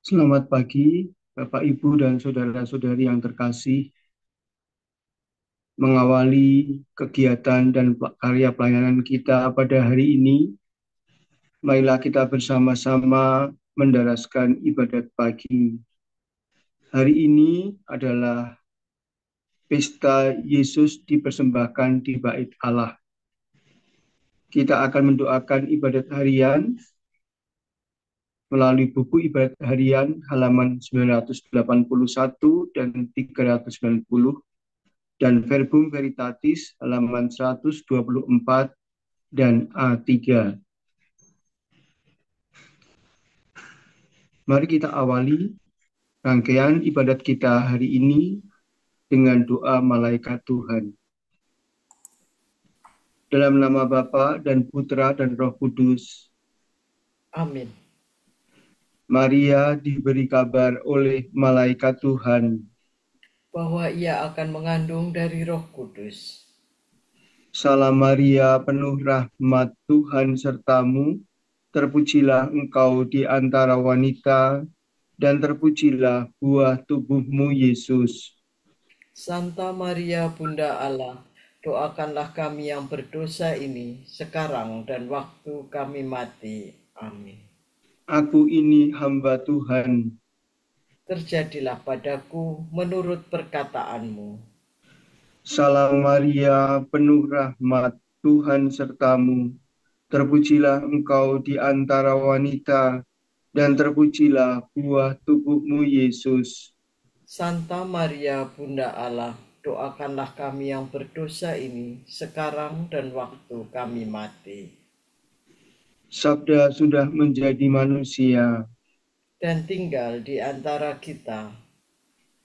Selamat pagi, Bapak, Ibu, dan saudara-saudari yang terkasih. Mengawali kegiatan dan karya pelayanan kita pada hari ini, marilah kita bersama-sama mendaraskan ibadat pagi. Hari ini adalah pesta Yesus dipersembahkan di Bait Allah. Kita akan mendoakan ibadat harian melalui buku ibadat harian halaman 981 dan 390 dan Verbum Veritatis halaman 124 dan A3. Mari kita awali rangkaian ibadat kita hari ini dengan doa malaikat Tuhan. Dalam nama Bapa dan Putra dan Roh Kudus. Amin. Maria diberi kabar oleh malaikat Tuhan. Bahwa ia akan mengandung dari Roh Kudus. Salam Maria, penuh rahmat, Tuhan sertamu. Terpujilah engkau di antara wanita, dan terpujilah buah tubuhmu, Yesus. Santa Maria Bunda Allah, doakanlah kami yang berdosa ini sekarang dan waktu kami mati. Amin. Aku ini hamba Tuhan. Terjadilah padaku menurut perkataanmu. Salam Maria, penuh rahmat, Tuhan sertamu. Terpujilah engkau di antara wanita, dan terpujilah buah tubuhmu, Yesus. Santa Maria Bunda Allah, doakanlah kami yang berdosa ini sekarang dan waktu kami mati. Sabda sudah menjadi manusia. Dan tinggal di antara kita.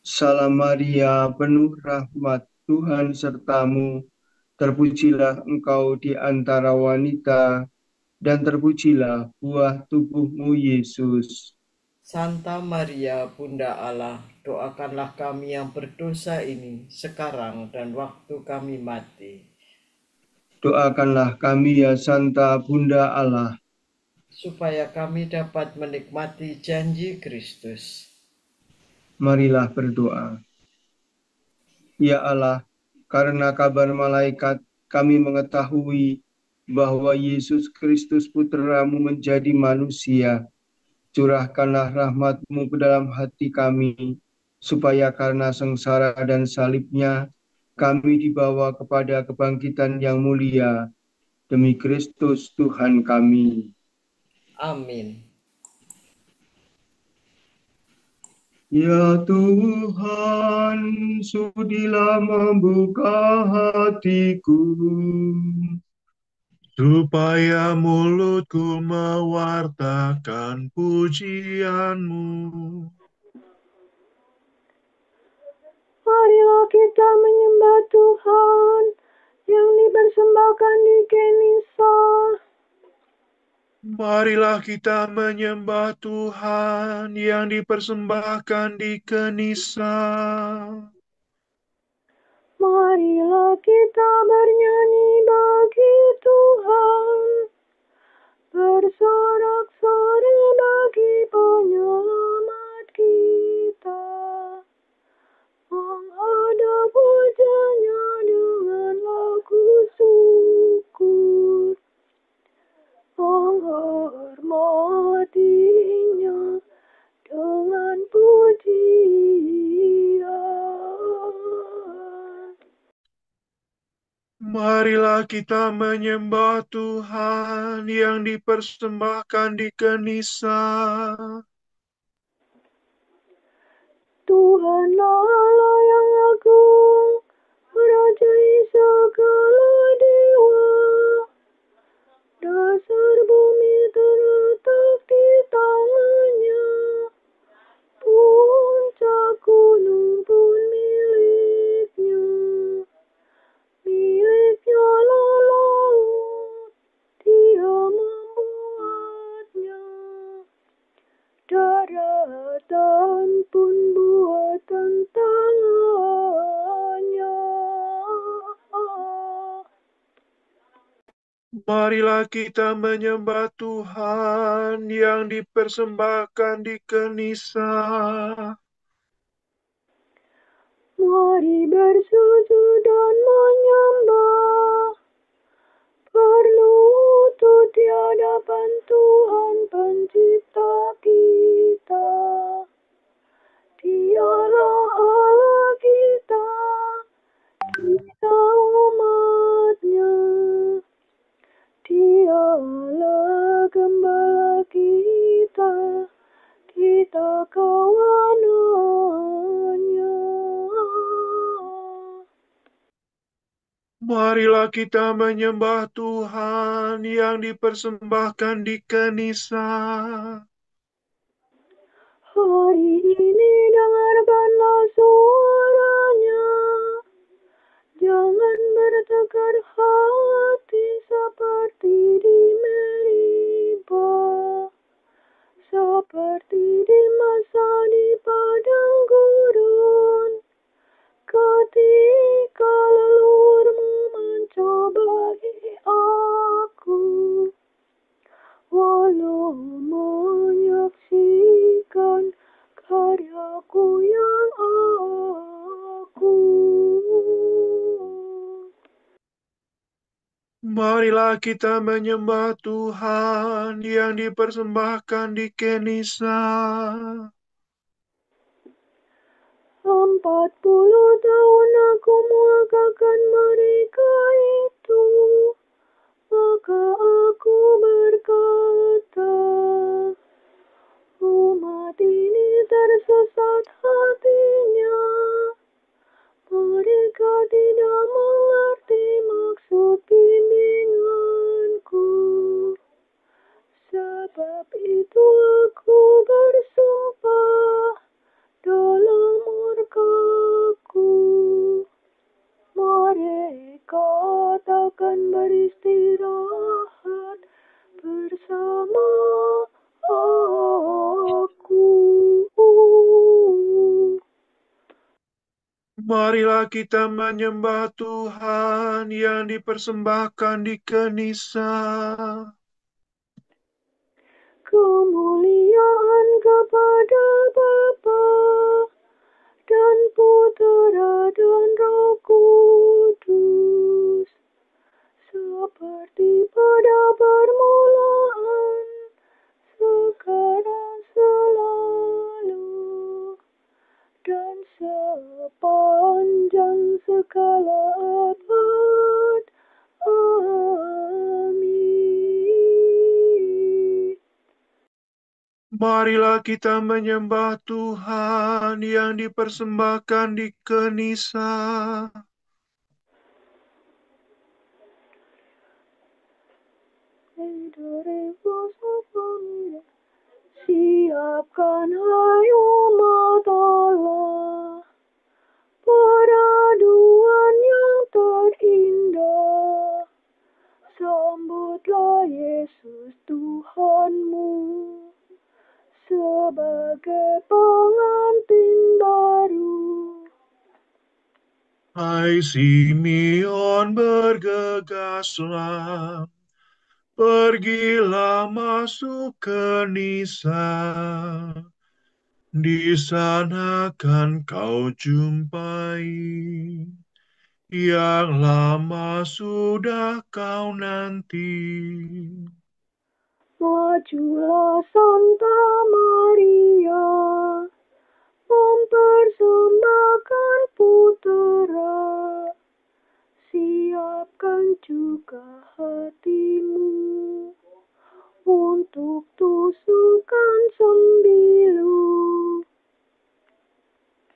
Salam Maria, penuh rahmat, Tuhan sertamu. Terpujilah engkau di antara wanita, dan terpujilah buah tubuhmu, Yesus. Santa Maria Bunda Allah, doakanlah kami yang berdosa ini sekarang dan waktu kami mati. Doakanlah kami ya Santa Bunda Allah, Supaya kami dapat menikmati janji Kristus. marilah berdoa. Ya Allah, karena kabar malaikat kami mengetahui bahwa Yesus Kristus Putramu menjadi manusia. Curahkanlah rahmat-Mu ke dalam hati kami, supaya karena sengsara dan salibnya, kami dibawa kepada kebangkitan yang mulia. Demi Kristus Tuhan kami. Amin. Ya Tuhan, sudilah membuka hatiku, supaya mulutku mewartakan pujian-Mu. Marilah kita menyembah Tuhan yang dipersembahkan di Kenisa. Marilah kita menyembah Tuhan yang dipersembahkan di Kenisa. Marilah kita bernyanyi bagi Tuhan, bersorak-sorai bagi penyelamat kita, menghadap wajah-Nya dengan lagu syukur, menghormati-Nya dengan pujian. Marilah kita menyembah Tuhan yang dipersembahkan di Kenisa. Tuhanlah Allah yang agung, merajai segala dewa. Dasar bumi terletak di tangan-Nya, puncak gunung pun milik-Nya. Milik-Nya lah laut, Dia membuatnya. Daratan pun buatan tangan-Nya. Marilah kita menyembah Tuhan yang dipersembahkan di Kenisa. Mari bersujud dan menyembah. Berlutut di hadapan Tuhan Pencipta kita. Dialah Allah kita, kita umat-Nya. Dialah Gembala kita, kita kawan-Nya. Marilah kita menyembah Tuhan yang dipersembahkan di Kenisa. Hari ini dengarkanlah suaranya. Jangan bertekad hati seperti di Meriba, seperti di masa di padang gurun, ketika leluhurmu mencobai aku, walau menyaksikan karyaku yang aku. Marilah kita menyembah Tuhan yang dipersembahkan di Kenisa. 40 tahun aku muakakan mereka itu, maka aku berkata, umat ini tersesat hatinya. Mereka tidak mengerti maksud bimbinganku. Sebab itu aku bersumpah dalam murkaku, mereka takkan beristirahat bersama aku. Marilah kita menyembah Tuhan yang dipersembahkan di Kenisa. Kemuliaan kepada Bapa dan Putera dan Roh Kudus, seperti pada permulaan, sekarang, selalu, dan sepanjang segala abad. Amin. Marilah kita menyembah Tuhan yang dipersembahkan di Kenisa. Siapkan hai umat Allah, peraduan yang terindah. Sambutlah Yesus Tuhanmu sebagai pengantin baru. Hai Simeon, bergegaslah, pergilah masuk ke Nisa. Di sana kan kau jumpai yang lama sudah kau nanti. Majulah Santa Maria, mempersembahkan putera. Siapkan juga hatimu untuk tusukan sembilu.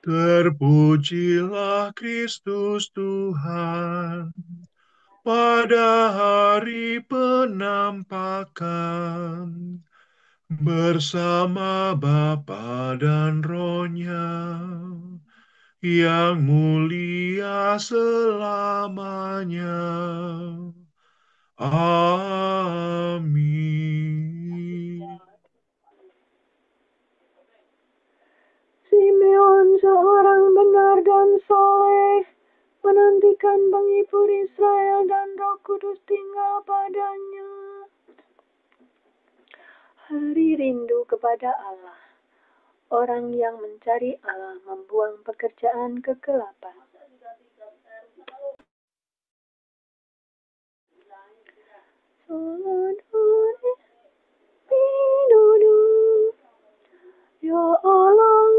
Terpujilah Kristus Tuhan pada hari penampakan bersama Bapa dan Roh-Nya yang mulia selamanya. Amin. Simeon seorang benar dan saleh menantikan penghibur Israel dan Roh Kudus tinggal padanya. Hari rindu kepada Allah. Orang yang mencari Allah membuang pekerjaan kegelapan. Ya Allah,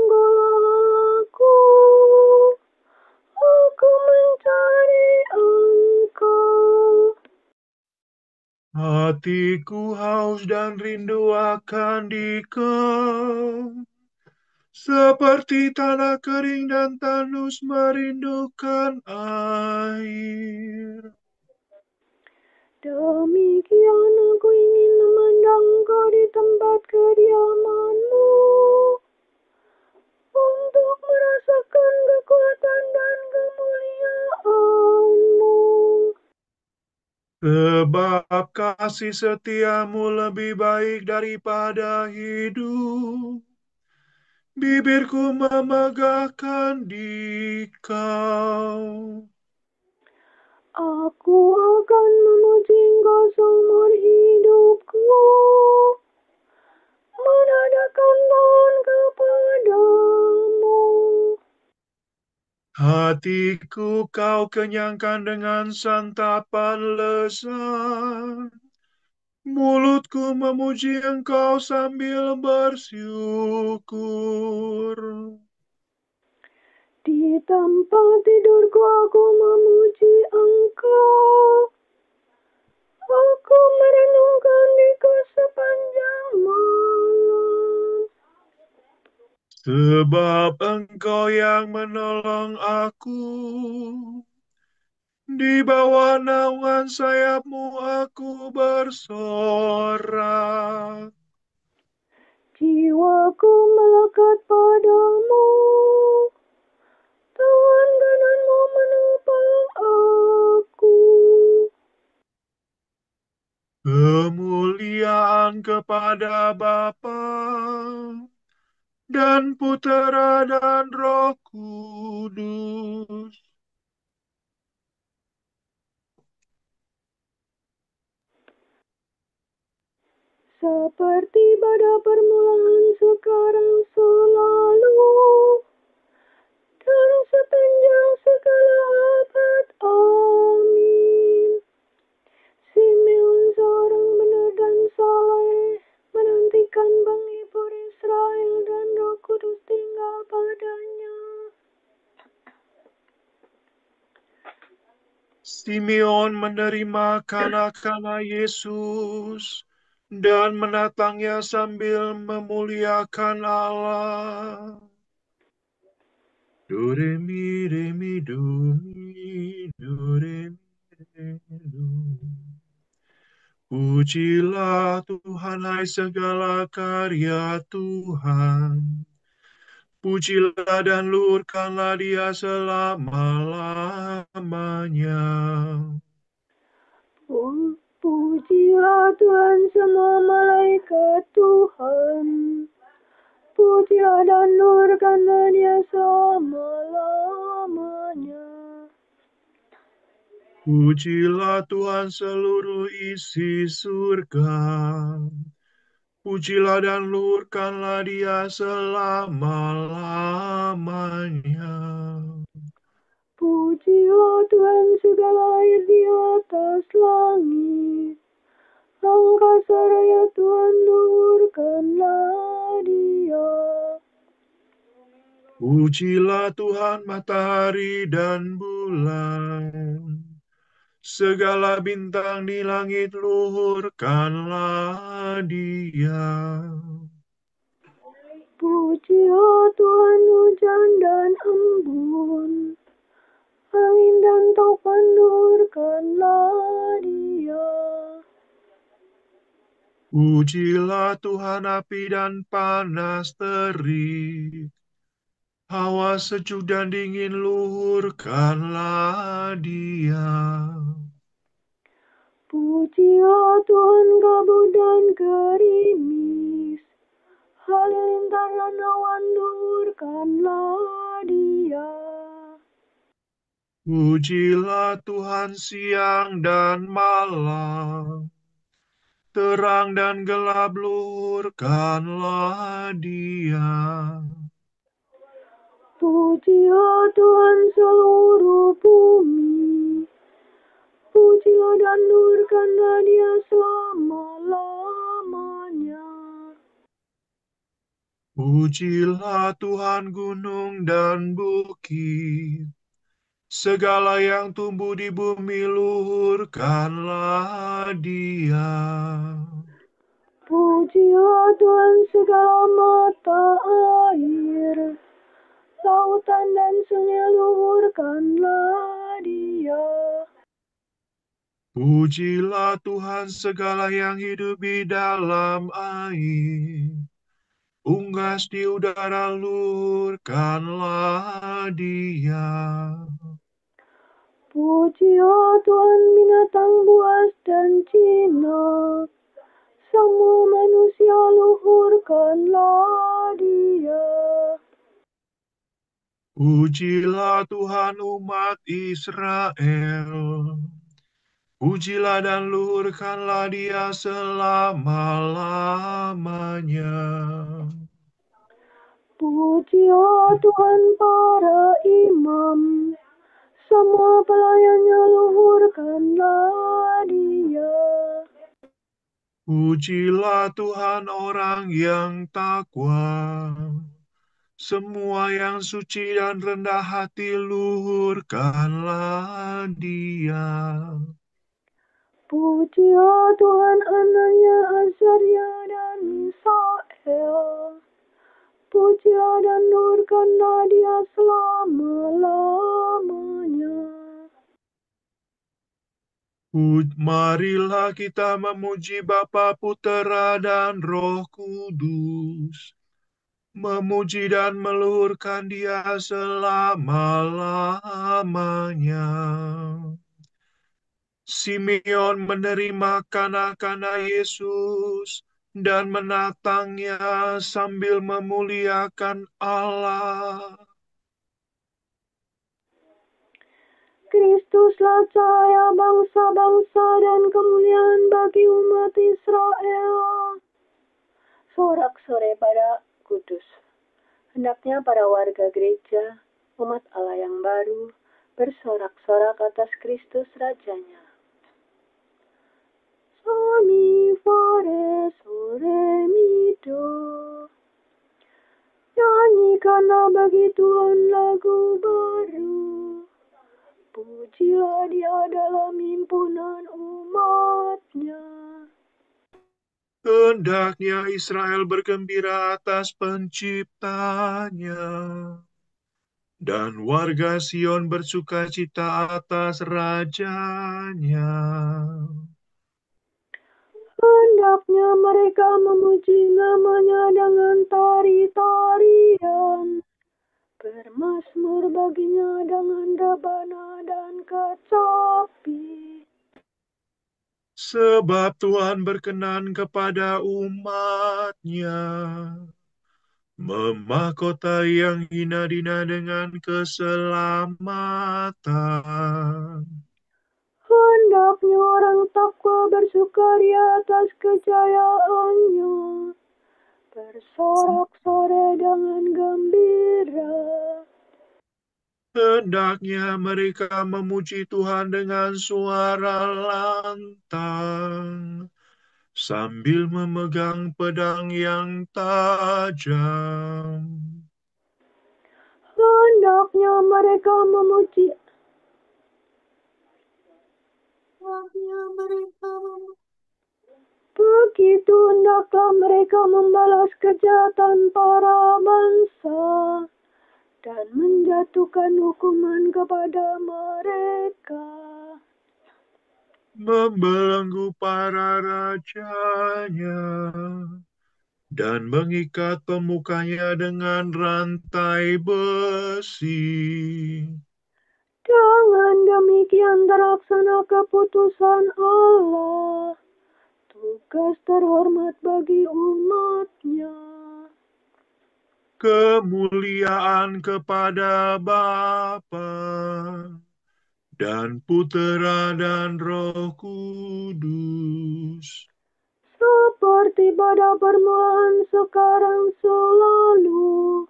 Engkau, aku mencari Engkau. Hatiku haus dan rindu akan Dikau, seperti tanah kering dan tandus merindukan air. Demikian aku ingin memandang Engkau di tempat kediaman-Mu, untuk merasakan kekuatan dan kemuliaan-Mu. Sebab kasih setiamu lebih baik daripada hidup, bibirku memegahkan Dikau. Aku akan memuji Engkau seumur hidupku, menadahkan tangan kepadamu. Hatiku kau kenyangkan dengan santapan lezat, mulutku memuji Engkau sambil bersyukur. Di tempat tidurku aku memuji Engkau. Aku merenungkan Dikau sepanjang malam. Sebab Engkau yang menolong aku, di bawah naungan sayap-Mu aku bersorak. Jiwaku melekat padamu, tangan kanan-Mu menopang aku. Kemuliaan kepada Bapa dan Putera dan Roh Kudus. Seperti pada permulaan, sekarang, selalu, dan sepanjang segala abad. Amin. Simeon, seorang benar dan saleh, menantikan penghibur Israel dan Roh Kudus tinggal padanya. Simeon menerima kanak-kanak Yesus dan menatangnya sambil memuliakan Allah. Do re mi re mi do mi do re mi re do. Pujilah Tuhan, hai segala karya Tuhan. Pujilah dan luhurkanlah Dia selama-lamanya. Pujilah Tuhan semua malaikat Tuhan. Pujilah dan luhurkanlah Dia selama-lamanya. Pujilah Tuhan seluruh isi surga. Pujilah dan luhurkanlah Dia selama-lamanya. Pujilah Tuhan segala air di atas langit. Angkasa raya Tuhan, luhurkanlah Dia. Pujilah Tuhan matahari dan bulan. Segala bintang di langit, luhurkanlah Dia. Pujilah Tuhan hujan dan embun. Angin dan topan, luhurkanlah Dia. Pujilah Tuhan api dan panas terik. Hawa sejuk dan dingin, luhurkanlah Dia. Pujilah Tuhan kabut dan gerimis. Halilintar dan awan, luhurkanlah Dia. Pujilah Tuhan siang dan malam, terang dan gelap luhurkanlah Dia. Pujilah Tuhan seluruh bumi, pujilah dan luhurkanlah Dia selama-lamanya. Pujilah Tuhan gunung dan bukit, segala yang tumbuh di bumi luhurkanlah Dia. Pujilah Tuhan segala mata air, lautan dan sungai luhurkanlah Dia. Pujilah Tuhan segala yang hidup di dalam air, unggas di udara luhurkanlah Dia. Pujilah Tuhan binatang buas dan jinak, semua manusia luhurkanlah Dia. Pujilah Tuhan umat Israel, pujilah dan luhurkanlah Dia selama-lamanya. Pujilah Tuhan para imam, semua pelayannya luhurkanlah Dia. Pujilah Tuhan orang yang takwa, semua yang suci dan rendah hati luhurkanlah Dia. Pujilah Tuhan Anania, Azaria, dan Misael. Pujilah dan luhurkanlah Dia selama-lamanya. Marilah kita memuji Bapa, Putera, dan Roh Kudus, memuji dan meluhurkan Dia selama-lamanya. Simeon menerima kanak-kanak Yesus dan menatangnya sambil memuliakan Allah. Kristuslah cahaya bangsa-bangsa dan kemuliaan bagi umat Israel. Sorak-sore pada Kudus. Hendaknya para warga gereja, umat Allah yang baru, bersorak-sorak atas Kristus Rajanya. Soli fare sore mi do. Nyanyikanlah bagi Tuhan lagu baru. Pujilah Dia dalam himpunan umat-Nya. Hendaknya Israel bergembira atas penciptanya, dan warga Sion bersukacita atas rajanya. Hendaknya mereka memuji nama-Nya dengan tari-tarian, bermazmur baginya dengan rebana dan kecapi. Sebab Tuhan berkenan kepada umat-Nya, memahkotai yang hina dina dengan keselamatan. Hendaknya orang takwa bersukaria atas kejayaan-Nya, bersorak-sorai dengan gembira. Hendaknya mereka memuji Tuhan dengan suara lantang, sambil memegang pedang yang tajam. Hendaknya mereka memuji. Begitu hendaklah mereka membalas kejahatan para bangsa dan menjatuhkan hukuman kepada mereka. Membelenggu para rajanya dan mengikat pemukanya dengan rantai besi. Dengan demikian terlaksana keputusan Allah, tugas terhormat bagi umat-Nya. Kemuliaan kepada Bapa dan Putera dan Roh Kudus. seperti pada permulaan, sekarang, selalu,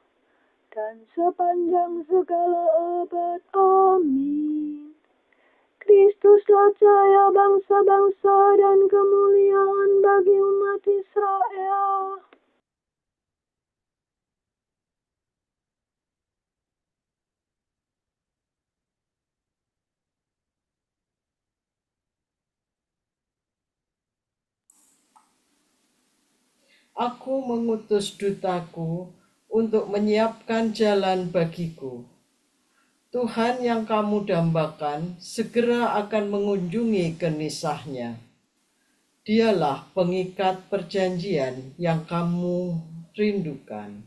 dan sepanjang segala abad. Amin. Kristuslah cahaya bangsa-bangsa dan kemuliaan bagi umat Israel. Aku mengutus dutaku untuk menyiapkan jalan bagiku. Tuhan yang kamu dambakan segera akan mengunjungi kenisahnya. Dialah pengikat perjanjian yang kamu rindukan.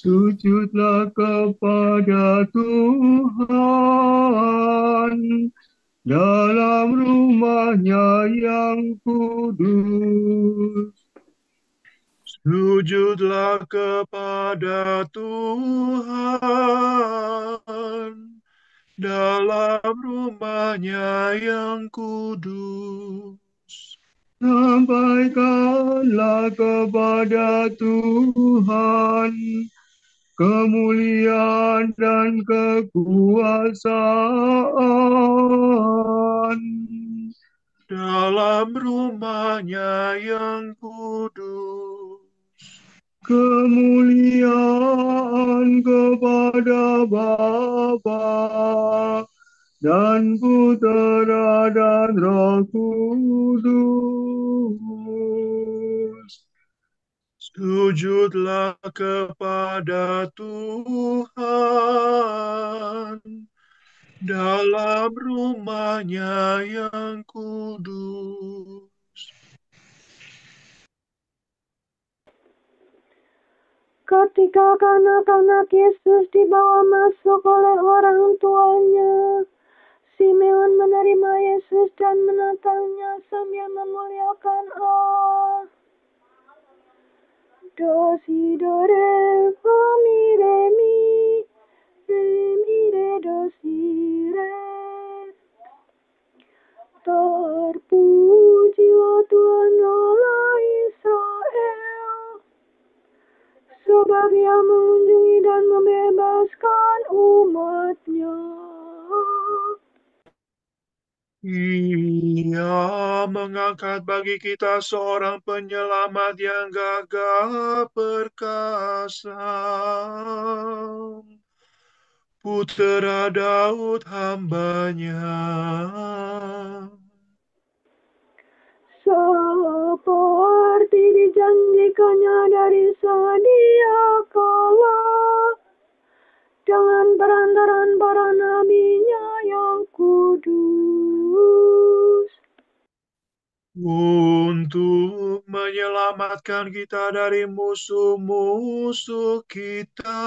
Sujudlah kepada Tuhan dalam rumahnya yang kudus. Sujudlah kepada Tuhan dalam rumahnya yang kudus. Sampaikanlah kepada Tuhan kemuliaan dan kekuasaan Dalam rumahnya yang kudus. kemuliaan kepada Bapa dan Putera dan Roh Kudus. Sujudlah kepada Tuhan dalam rumahnya yang kudus. Ketika kanak-kanak Yesus dibawa masuk oleh orang tuanya, Simeon menerima Yesus dan menatangnya sambil memuliakan Allah. Do, si, do, re, fa, mi, re, re, do, si, re. Terpujilah Tuhan Allah Israel, sebab Ia mengunjungi dan membebaskan umat-Nya. Ia mengangkat bagi kita seorang penyelamat yang gagah perkasa, Putera Daud hambanya. Seperti dijanjikannya dari sedia kala, dengan perantaran para nabi-Nya yang kudus, Untuk menyelamatkan kita dari musuh-musuh kita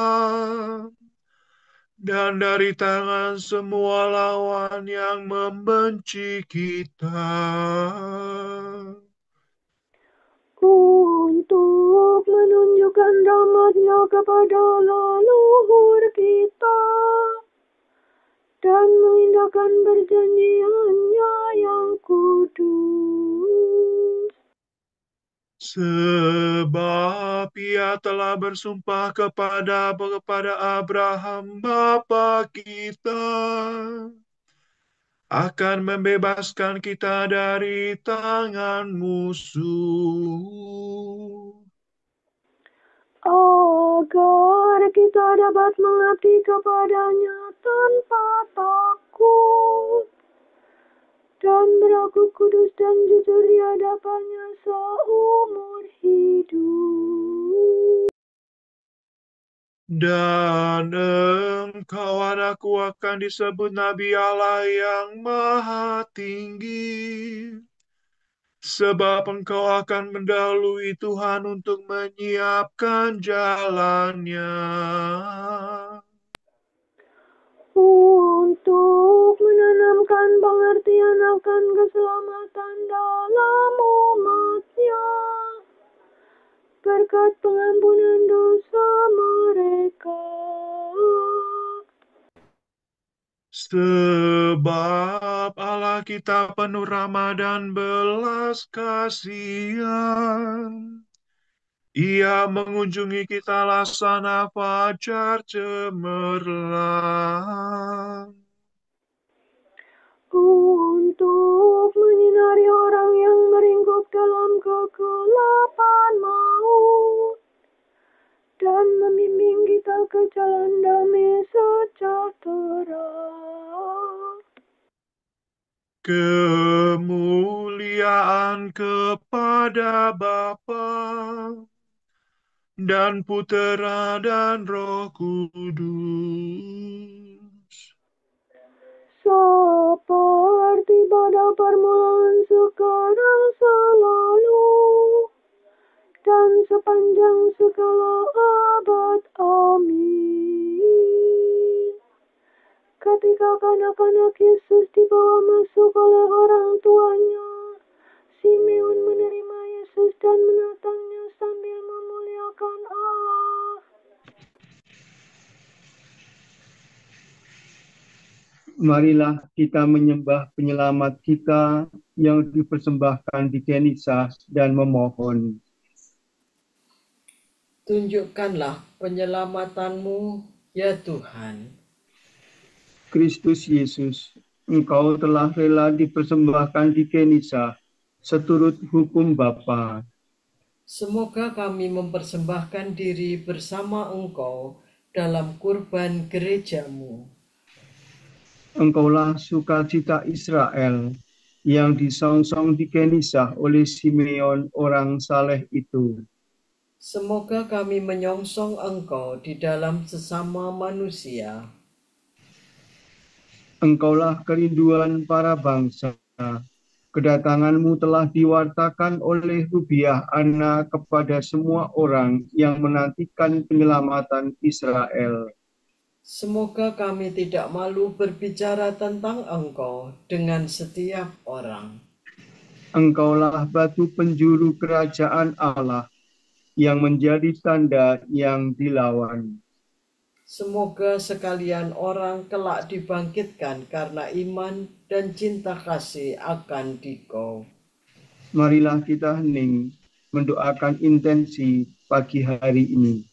dan dari tangan semua lawan yang membenci kita. untuk menunjukkan rahmat-Nya kepada leluhur kita dan mengindahkan perjanjian-Nya yang kudus. Sebab Ia telah bersumpah kepada Abraham bapa kita akan membebaskan kita dari tangan musuh, Agar kita dapat mengabdi kepada-Nya tanpa takut dan berlaku kudus dan jujur di hadapan-Nya seumur hidup. dan engkau anakku akan disebut Nabi Allah yang Maha Tinggi, sebab engkau akan mendahului Tuhan untuk menyiapkan jalannya. untuk menanamkan pengertian akan keselamatan dalam umatnya, berkat pengampunan dosa mereka. Sebab Allah kita penuh rahmat dan belas kasihan. Ia mengunjungi kita laksana fajar cemerlang. Untuk menyinari orang yang meringkuk dalam kegelapan maut, dan membimbing kita ke jalan damai sejahtera. Kemuliaan kepada Bapa dan Putera dan Roh Kudus. Seperti pada permulaan, sekarang, selalu, dan sepanjang segala abad. Amin. Ketika kanak-kanak Yesus dibawa masuk oleh orang tuanya, Simeon menerima Yesus dan menatangnya sambil memuliakan Allah. Marilah kita menyembah penyelamat kita yang dipersembahkan di Genisah dan memohon. Tunjukkanlah penyelamatanmu, ya Tuhan. Kristus Yesus, Engkau telah rela dipersembahkan di Genisah seturut hukum Bapa. Semoga kami mempersembahkan diri bersama Engkau dalam kurban gerejamu. Engkaulah sukacita Israel yang disongsong di Genisah oleh Simeon orang saleh itu. Semoga kami menyongsong Engkau di dalam sesama manusia. Engkaulah kerinduan para bangsa. Kedatanganmu telah diwartakan oleh Rubiah Anna kepada semua orang yang menantikan penyelamatan Israel. Semoga kami tidak malu berbicara tentang Engkau dengan setiap orang. Engkaulah batu penjuru kerajaan Allah yang menjadi tanda yang dilawan. Semoga sekalian orang kelak dibangkitkan karena iman dan cinta kasih akan Dikau. Marilah kita hening mendoakan intensi pagi hari ini.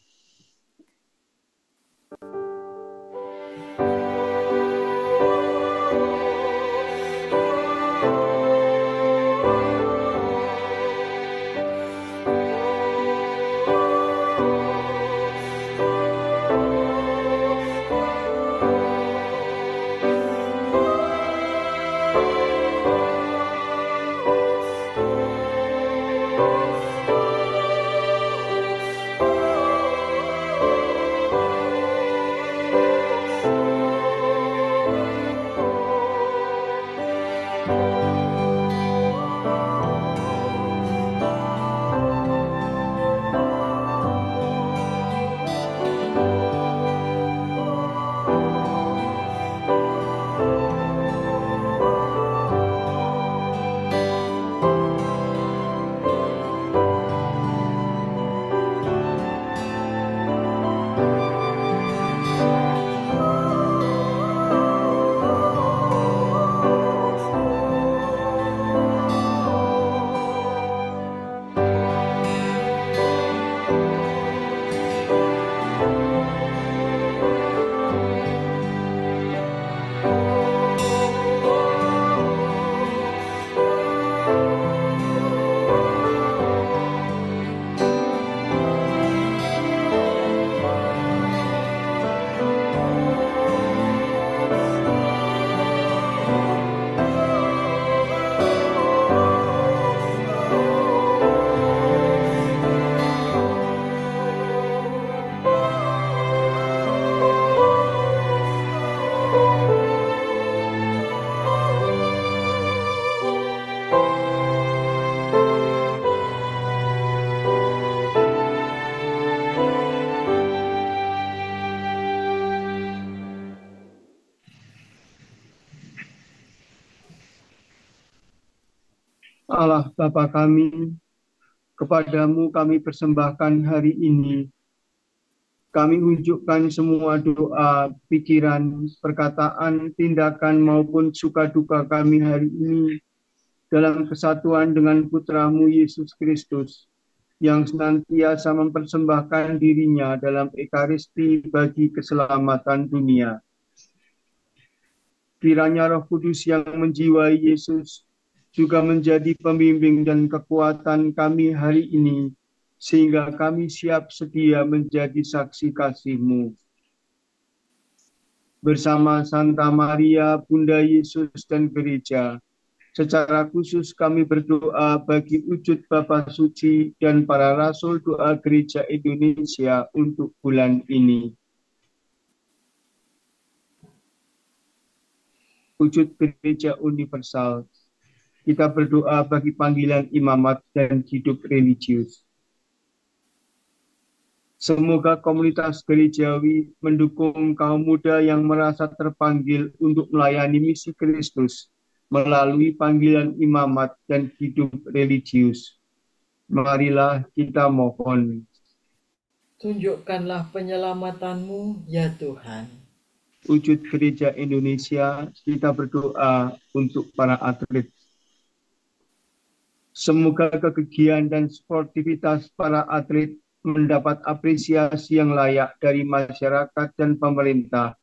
Allah Bapa kami, kepadamu kami persembahkan hari ini. Kami unjukkan semua doa, pikiran, perkataan, tindakan maupun suka duka kami hari ini dalam kesatuan dengan Putramu Yesus Kristus yang senantiasa mempersembahkan dirinya dalam Ekaristi bagi keselamatan dunia. Kiranya Roh Kudus yang menjiwai Yesus juga menjadi pembimbing dan kekuatan kami hari ini, sehingga kami siap sedia menjadi saksi kasih-Mu. Bersama Santa Maria, Bunda Yesus dan Gereja, secara khusus kami berdoa bagi wujud Bapa Suci dan para Rasul Doa Gereja Indonesia untuk bulan ini. Wujud Gereja Universal, kita berdoa bagi panggilan imamat dan hidup religius. Semoga komunitas gerejawi mendukung kaum muda yang merasa terpanggil untuk melayani misi Kristus melalui panggilan imamat dan hidup religius. Marilah kita mohon. Tunjukkanlah penyelamatanmu, ya Tuhan. Wujud Gereja Indonesia, kita berdoa untuk para atlet. Semoga kegigihan dan sportivitas para atlet mendapat apresiasi yang layak dari masyarakat dan pemerintah,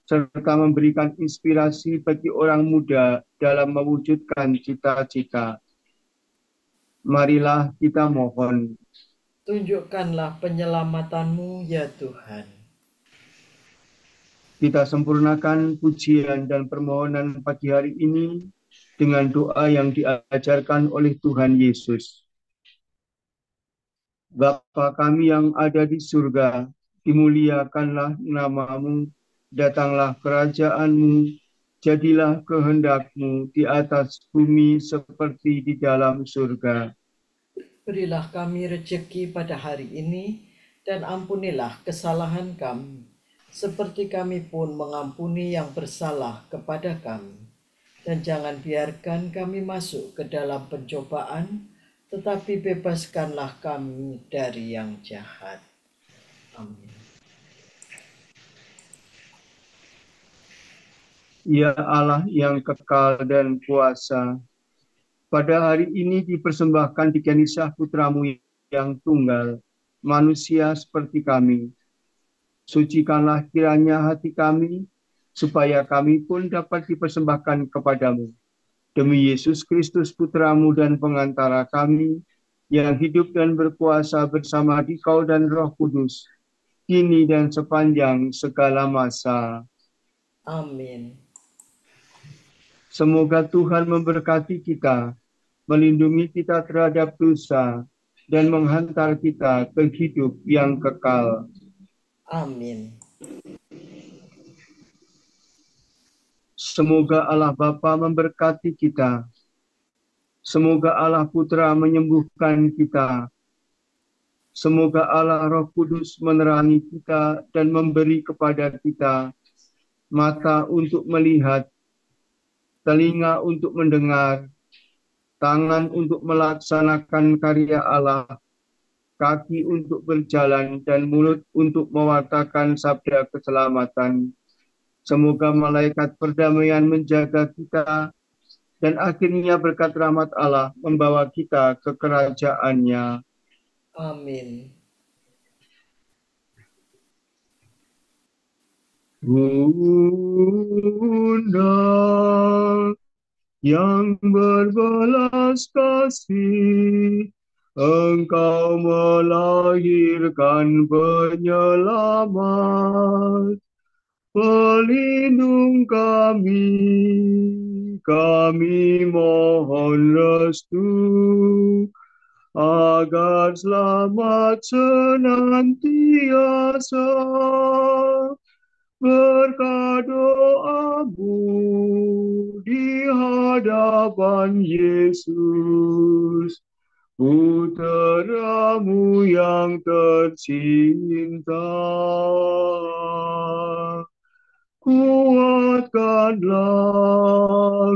serta memberikan inspirasi bagi orang muda dalam mewujudkan cita-cita. Marilah kita mohon. Tunjukkanlah penyelamatanmu, ya Tuhan. Kita sempurnakan pujian dan permohonan pagi hari ini dengan doa yang diajarkan oleh Tuhan Yesus. Bapa kami yang ada di surga, dimuliakanlah namamu, datanglah kerajaanmu, jadilah kehendakmu di atas bumi seperti di dalam surga. Berilah kami rejeki pada hari ini, dan ampunilah kesalahan kami, seperti kami pun mengampuni yang bersalah kepada kami. Dan jangan biarkan kami masuk ke dalam pencobaan, tetapi bebaskanlah kami dari yang jahat. Amin. Ya Allah yang kekal dan kuasa, pada hari ini dipersembahkan di Kenisah Putramu yang tunggal, manusia seperti kami. Sucikanlah kiranya hati kami, supaya kami pun dapat dipersembahkan kepadamu. Demi Yesus Kristus Putramu dan pengantara kami, yang hidup dan berkuasa bersama Dikau dan Roh Kudus, kini dan sepanjang segala masa. Amin. Semoga Tuhan memberkati kita, melindungi kita terhadap dosa, dan menghantar kita ke hidup yang kekal. Amin. Semoga Allah Bapa memberkati kita. Semoga Allah Putra menyembuhkan kita. Semoga Allah Roh Kudus menerangi kita dan memberi kepada kita mata untuk melihat, telinga untuk mendengar, tangan untuk melaksanakan karya Allah, kaki untuk berjalan, dan mulut untuk mewartakan sabda keselamatan. Semoga malaikat perdamaian menjaga kita, dan akhirnya berkat rahmat Allah membawa kita ke kerajaan-Nya. Amin. Bunda yang berbelas kasih, Engkau melahirkan penyelamat. Pelindung kami mohon restu, agar selamat senantiasa berkat doamu di hadapan Yesus, Putramu yang tercinta. Kuatkanlah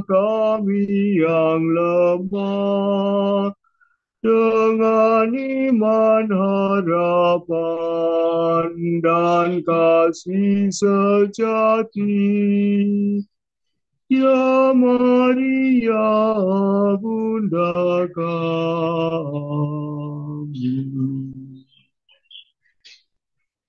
kami yang lemah dengan iman, harapan, dan kasih sejati. Ya Maria, Bunda kami.